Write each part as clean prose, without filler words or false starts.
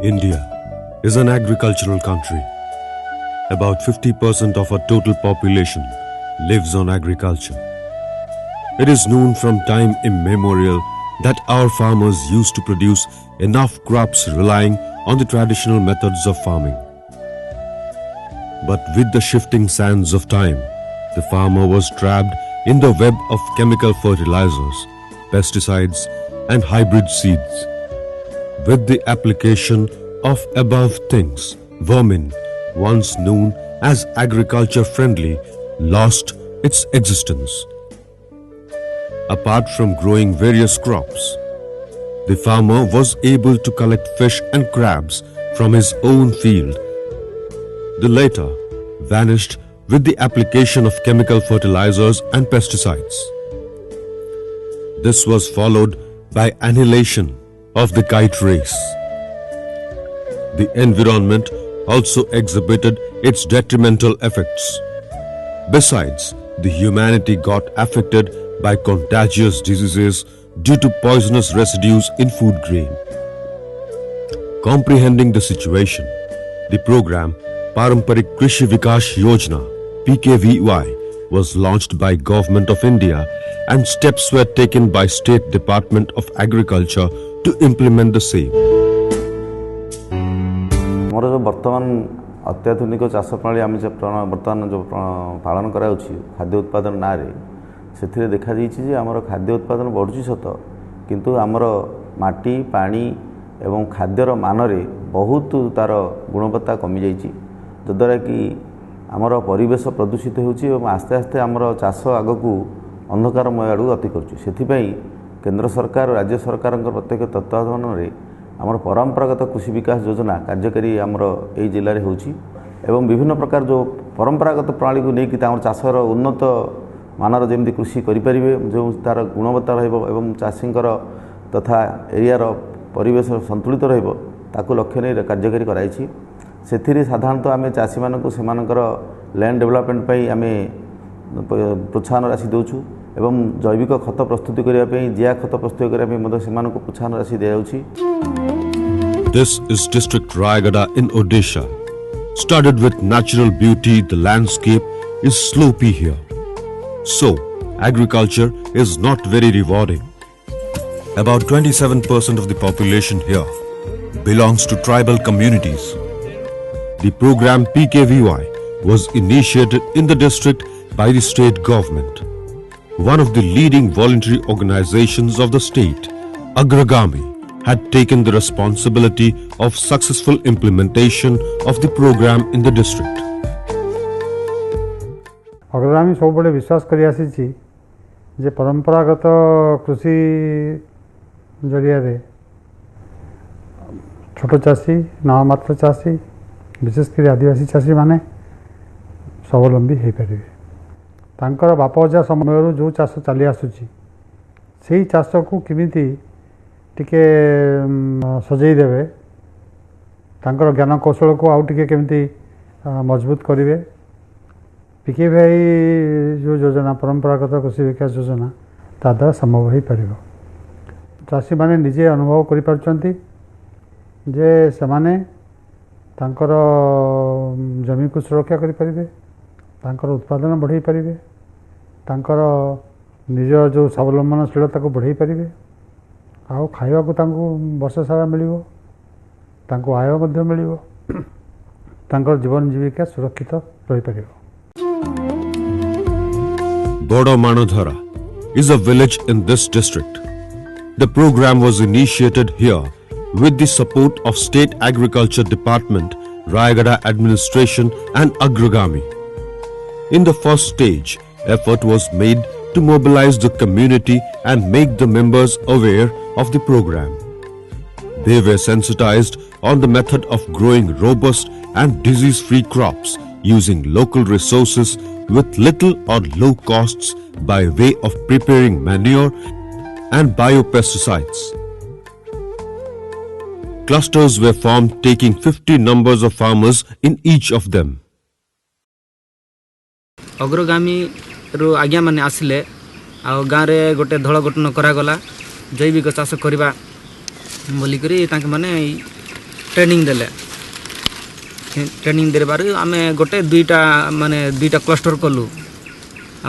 India is an agricultural country. About 50% of our total population lives on agriculture. It is known from time immemorial that our farmers used to produce enough crops relying on the traditional methods of farming. But with the shifting sands of time, the farmer was trapped in the web of chemical fertilizers, pesticides, and hybrid seeds. With the application of above things, vermin, once known as agriculture-friendly, lost its existence. Apart from growing various crops, the farmer was able to collect fish and crabs from his own field. The latter vanished with the application of chemical fertilizers and pesticides. This was followed by annihilation of the kite race. The environment also exhibited its detrimental effects. Besides, the humanity got affected by contagious diseases due to poisonous residues in food grain. Comprehending the situation, the program Paramparik Krishi Vikash Yojana (PKVY) was launched by Government of India, and steps were taken by State Department of Agriculture to implement the same. मोर जो वर्तमान अत्याधुनिक चाष प्रणाली आम बर्तमान जो पालन करा खाद्य उत्पादन ना से देखा जे आमर खाद्य उत्पादन बढ़ुची सत किंतु आमर माटी पानी एवं खाद्यर मानरे बहुत तार गुणवत्ता कमी जाइए जद्वारा कि आमर परिवेश प्रदूषित होची एवं आस्ते आस्ते आमर चाष आग को अंधकारमय आड़ गति करुँच केंद्र सरकार राज्य सरकार प्रत्येक तत्वावधान में आमर परंपरागत कृषि विकास योजना कार्यकारी आमर यही जिले में होची एवं विभिन्न प्रकार जो परंपरागत प्रणाली को लेकिन चाषर उन्नत मानर जमी कृषि करें जो तार गुणवत्ता एवं चाषींकर तथा एरियार परिवेश संतुलित ताकू लक्ष्य नहीं कार्यकारी कराई से साधारणतः आम चाषी मानक से लैंड डेवलपमेंट आम प्रोत्साहन राशि दौचु एवं जैविक खत प्रस्तुति करने जिया खत प्रस्तुत करने से प्रोत्साहन राशि दी जाउछि। This is district Rayagada in Odisha. Studded with natural beauty, the landscape is slopey here. So, agriculture is not very rewarding. About 27% of the population here belongs to tribal communities. The program PKVY was initiated in the district by the state government. One of the leading voluntary organizations of the state, Agragami, had taken the responsibility of successful implementation of the program in the district. अग्रगामी सब बड़े विश्वास करी आसी जे परंपरागत कृषि जरिया छोट चाषी नाममात्र चाषी विशेषकर आदिवासी चाषी माने स्वावलंबी हो पारे तांकर बाप अजा समय जो चाष चली आसूची से चाष को किमिति टिके सजई देवे तांकर ज्ञान कौशल को आउ टिके केमिति मजबूत करेंगे PKVY जो योजना परंपरागत कृषि विकास योजना ता द्वारा संभव हो पार चाषी माने निजे अनुभव करि जे सेमाने तांकर जमी को सुरक्षा करें तांकर उत्पादन बढ़ाई पारे तांकर निज जो स्वावलंबनशीलता को बढ़ाई पारे आउ खाइबा को तांको वर्ष सारा मिलिबो तांको आय मध्य मिलिबो तांकर जीवन जीविका सुरक्षित रही पारिबो। Bodo Manodhara is a village in this district. The program was initiated here with the support of State Agriculture Department, Rayagada Administration and Agragami. In the first stage, effort was made to mobilize the community and make the members aware of the program. They were sensitized on the method of growing robust and disease-free crops using local resources with little or low costs by way of preparing manure and biopesticides. Clusters were formed taking 50 numbers of farmers in each of them. अग्रगामी रु आज्ञा माने आसिले आ गाँव रे गोटे धड़ गठन करागला जैविक चाष करवा बोलिक माने ट्रेनिंग देले ट्रेनिंग देबार आमे गोटे दुईटा क्लस्टर कलु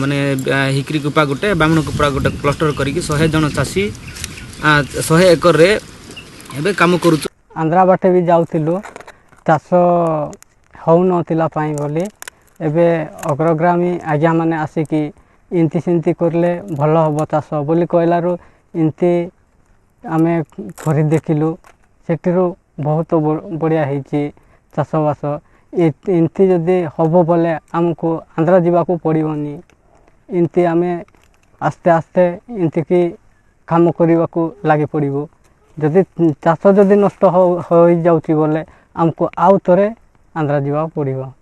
माने हिकरी कुपा गोटे बामण कुपा गोटे क्लस्टर करिक 100 जन चाषी 100 एकर रे एबे काम करू। आंध्रा बाटे भी जाउथिलु चाष हौ नथिला पाई बोली एबे अग्रग्रामी आज्ञा माने आसिकी इनती सिंती करले भल हबो चाष बोली कहलारु इनती आमे करि देखिलु सेटिरु बहुत बढ़िया ହେଇची चाषबास इनती जदि हबो बोले आमको आंध्रा जीवाकू पड़ोनी इनती आमे आस्ते आस्ते इनती की काम करने को लगे पड़ो जदि चाष जदि नष्ट हो जाउची बोले आमको आउ थरे आंध्रा जीवा पड़ो।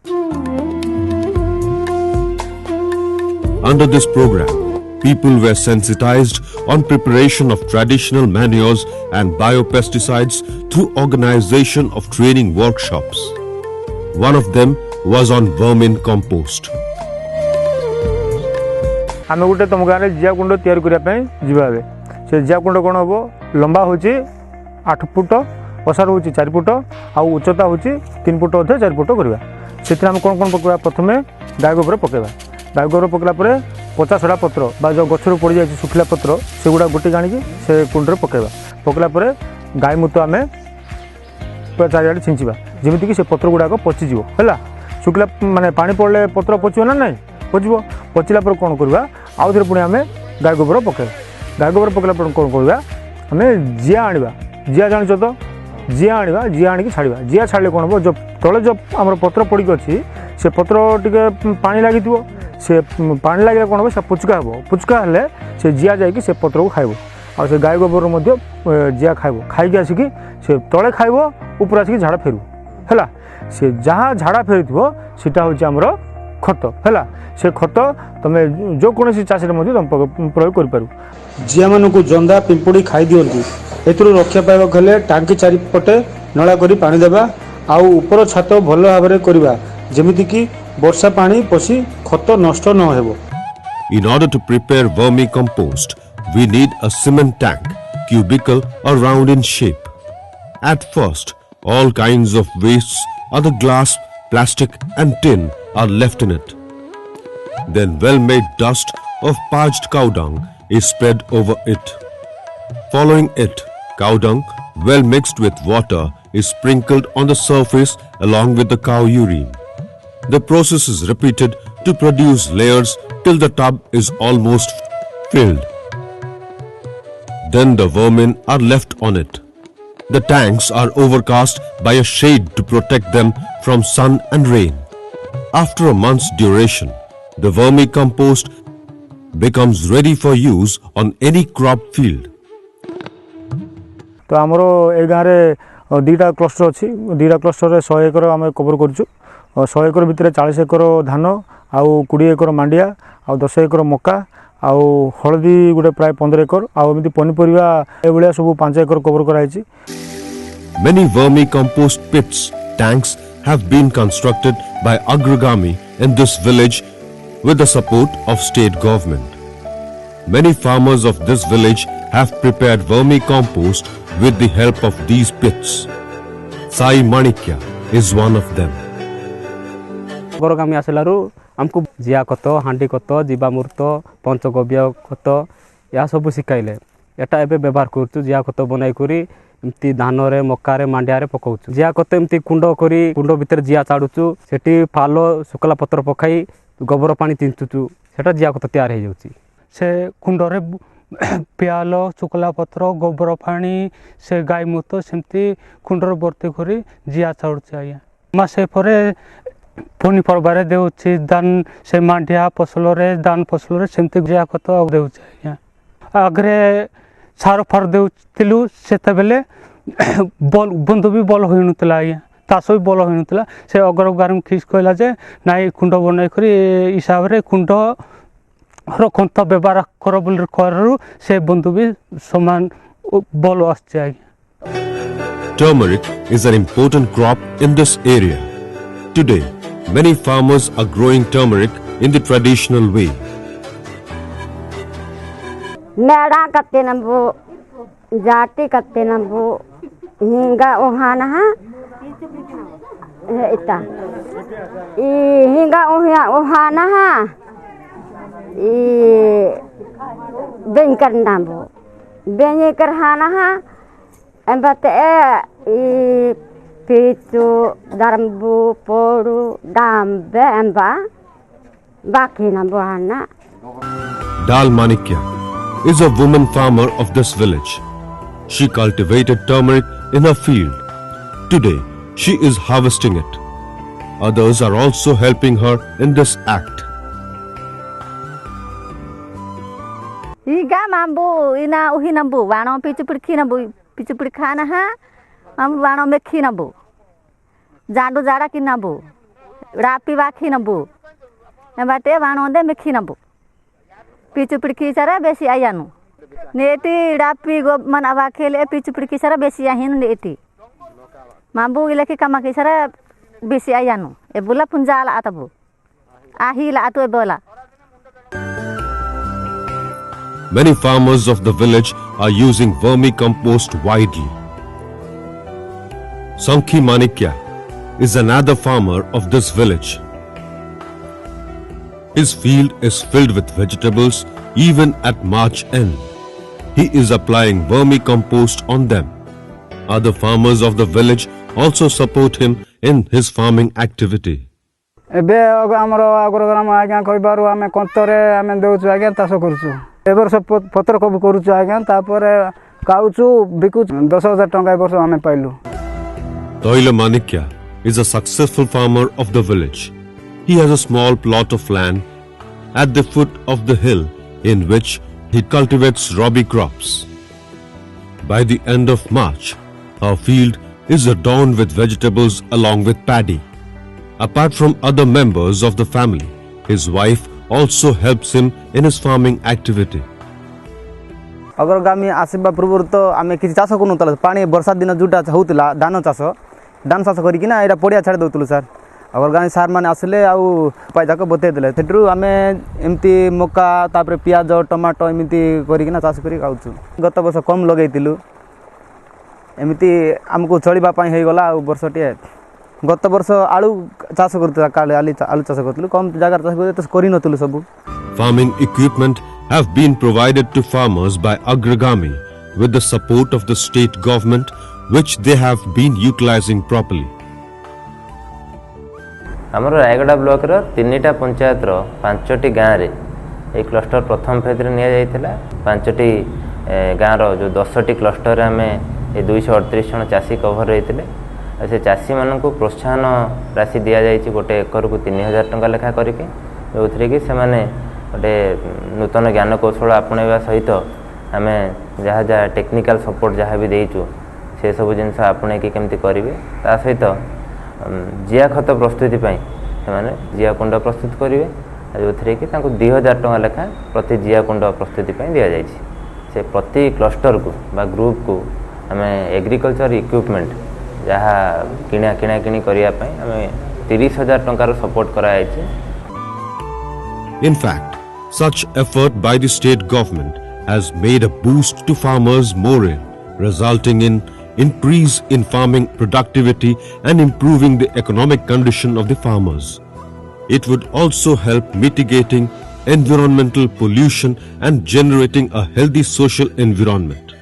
Under this program, people were sensitized on preparation of traditional manures and biopesticides through organization of training workshops. One of them was on vermin compost. आम गोटे तुम गाँव में जिया कुंड तैयार करने जावे से जिया कुंड कौन हम लंबा हूँ 8 फुट ओसार हूँ 4 फुट आउ उच्चता हूँ 3 फुट अधे 4 फुट करवा से आम कौन कौन पकड़ा प्रथम गाय गोबर पकेबा गाय गोबर पकला 50 पत्र बा जो गचर पड़ जाए सुखिला पत्र से गुड़ा गोटे आनिकी से कुंड पकेबा पकला गाय मूत आम चारिआडे छिंचवा जमीक से पत्र गुड़ाक पचिज है सुखिला माने पानी पड़े पत्र पचो ना ना पचब पचिला कौन करवा आउ थे पुणी आम गाय गोबर पकेबा गाय गोबर पकला कौन करवा आम जिया आनिबा जिया जान तो जिया आनिबा जिया आनिकी छाड़वा जिया छाड़े कौन हम जो तले जो आम पत्र पड़ी अच्छी से पत्र टे पानी लगी से पानी लगे कौन हम से पुचका हे पुचका हेले से जिया जाकि से पत्र को खाइब आ से गाय गोबर जिया खाइब खाई आसिकी से तले खाइब ऊपर आसिकी झाड़ा फेरु है से जहाँ झाड़ा फेरी सीटा हूँ आमर खत है से खत तुम जो कौन चाषी तुम प्रयोग कर जिया मानू जंदा पिंपुड़ी खाई दिंतु एथुरु रक्षा पाइबा हेले टांकी चारिपटे नला करी पानी देबा आउ ऊपर छात भल भाव करवा जेमिति कि वर्षा पानी पसी खत नष्ट न हेबो। In order to prepare vermicompost, we need a cement tank, cubical or round in shape. At first, all kinds of wastes, other glass, plastic and tin are left in it. Then well-made dust of parched cow dung is spread over it. Following it, cow dung, well mixed with water, is sprinkled on the surface along with the cow urine. The process is repeated to produce layers till the tub is almost filled. Then the vermin are left on it. The tanks are overcast by a shade to protect them from sun and rain. After a month's duration, the vermicompost becomes ready for use on any crop field. तो आमर ए गाँव में 2टा cluster अच्छी 2टा cluster 100 एकर आम cover करुँ 100 एकर भितर 40 एकर धान आउ 20 एकर मांडिया आउ 10 एकर मका आउ हलदी गोटे प्राय 15 एकर आउ एमती पनीपरिया ए सब 5 एकर कवर कराई। Many vermicompost pits, tanks have been constructed by Agragami in this village with the support of state government. Many farmers of this village have prepared vermicompost with the help of these pits. Sai Manikya is one of them. अग्रगामी आसलारू आमको जिया खत हांडी खत जीवामृत पंचगव्य खत या सब शिखाइले एटा एबे व्यवहार करछु जिया खत बनाई करी एमती धान रे मक्का रे मांडिया रे पकाउछु जिया खत एमती कुंड करी कुंड भीतर जिया चाडुछु सेठी फालो सुकला पत्र पकाई गोबर पानी तिंचुछु सेटा जिया खत तैयार हे जाउची से कुंड रे पियाल सुकला पत्र गोबर पानी से गाय मूत सेमती कुंड रे भर्ती करी जिया चाडुछु आया मासे परे पनीपरबारे देउछि धान से मांडिया फसल रे धान फसल रे सेमती जिया खत देउछि आया आगरे सार फार देउथिलु सेते बेले बल बंधु भी बल होइनुतला आया तास भी बल होइनुतला से अग्रगार खिस कहला जे नाई कुंड बनाई करी हिसाब रे कुंड रखंत व्यवहार कर बोल करु से बंधु भी समान बल आछे आया। Turmeric is an important crop in this area. Today, many farmers are growing turmeric in the traditional way. Meda कत्ते नंबो जाति कत्ते नंबो hinga ohana ita hinga ohana bengkar nambo bengkar hana embate pitu darbu poru dambe emba baki nambo hana. Dal Manikya is a woman farmer of this village. She cultivated turmeric in her field. Today, she is harvesting it. Others are also helping her in this act. Iga mambu ina uhi nambu wano pichu khana ha am wano mekhi nambu jadu jara ki nambu rapi wakhi nambu embate wano de mekhi nambu pichu pidki sara besi ayanu neti rapi go man awakhele pichu pidki sara besi ahin neti mambu ileki kamaki sara besi ayanu ebula punjala atabu ahila atu ebola. Many farmers of the village are using vermicompost widely. Sankhi Manikya is another farmer of this village. His field is filled with vegetables even at March end. He is applying vermicompost on them. Other farmers of the village also support him in his farming activity. ଏବେ ଆମର ଆଗ୍ରଗ୍ରାମ ଆଜ୍ଞା କହିବାରୁ ଆମେ କନ୍ତରେ ଆମେ ଦେଉଛୁ ଆଜ୍ଞା ଚାଷ କରୁଛୁ ଏ ବର୍ଷ ପତ୍ର କୋବି କରୁଛୁ ଆଜ୍ଞା ତାପରେ ଖାଉଛୁ ବିକୁଛୁ 10,000 ଟଙ୍କା ଏ ବର୍ଷ ଆମେ ପାଇଲୁ. Toila Manikya is a successful farmer of the village. He has a small plot of land at the foot of the hill in which he cultivates rabi crops. By the end of March, our field is adorned with vegetables along with paddy. Apart from other members of the family, his wife also helps him in his farming activity. अग्रगामी आसवा पूर्व तो आम किसी चाष करूँ पानी वर्षा दिन जोटा होता धान चाष करना यहाँ पड़िया छाड़ दूलु सार अग्रगामी सार मैंने आसिले आक बतईदे से आम एमती मका तापर पियाज टमाटो एमती करना चाष कर खाऊँ गत वर्ष कम लगेलु एमती आमको चलवाई होगला वर्षटे गत वर्ष आलू चाष कर आलू चाष करूँ कम जगह चाष कर सब. Farming equipment have been provided to farmers by Agragami with the support of the state government, which they have been utilizing properly. आमर रायगड़ा ब्लॉक रो 3टा पंचायत रो 5टी गाँव रे एक क्लस्टर प्रथम फेज रे निया जाइथिला 5टी गाँव रो जो 10टी क्लस्टर रे हमें ए 238 जन चासी कवर रहिथिले से चासी मानन को प्रोत्साहन राशि दिया जाइछि गोटे एकर को 3000 टंका लेखा करके जो थरे कि से माने गोटे नूतन ज्ञान कौशल आपणेवा सहित आम जहाँ जहाँ टेक्निकल सपोर्ट जहाँ भी देचु से सब जिनस आपणे कि केमती करेंगे ता सहित जिया खत प्रस्तुति से जिया कुंड प्रस्तुत करेंगे जो थे कि 2000 टंका लेखा प्रति जिया कुंड प्रस्तुति दि जाए से प्रति क्लस्टर को बा ग्रुप को आम एग्रीकल्चर इक्विपमेंट जहाँ किणा किणी करने आम 30,000 टंकार सपोर्ट कराई. In fact, such effort by the state government has made a boost to farmers' morale, resulting in increase in farming productivity and improving the economic condition of the farmers. It would also help mitigating environmental pollution and generating a healthy social environment.